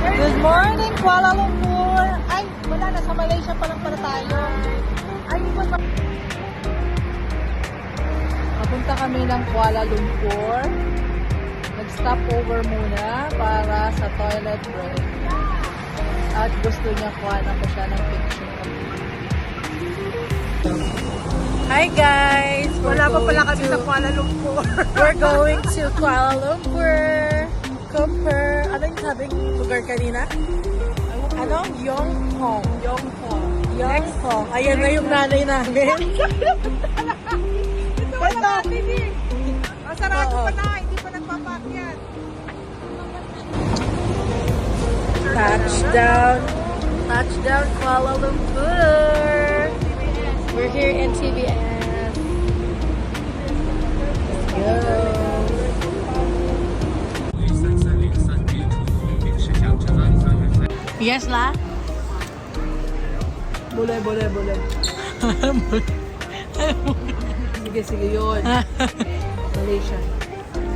Good morning, Kuala Lumpur! Ay, wala, nasa Malaysia pa lang pala tayo. Ay, papunta kami ng Kuala Lumpur. Nag-stop over muna para sa toilet break. At gusto niya kuhanan ko siya ng picture. Hi guys! Wala pa pala kami sa Kuala Lumpur. We're going to Kuala Lumpur. Cooper. Ano yung sabing lugar kanina? Ano? Yongkong. Yongkong. Ayan na yung nanay namin. Ito wala natin eh. Masarado pa na, hindi pa nagpapakyat. Touchdown Kuala Lumpur. We're here in TBS. Let's go. Yes la? Boleh. Sige yun. Malaysia.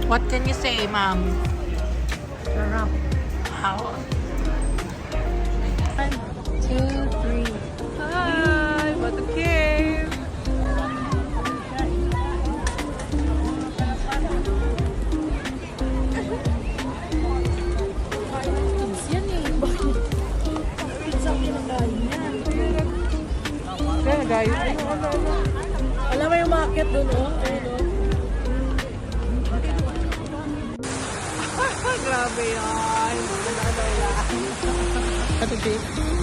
What can you say, ma'am? Sarap. Wow. 1, 2, 3. Hi, what a cave. Yan eh. Bakit? Pizza kinakain yan. Kaya guys, Alam mo yung market doon, oh? Ayun, oh. grabe yan. Ano ba?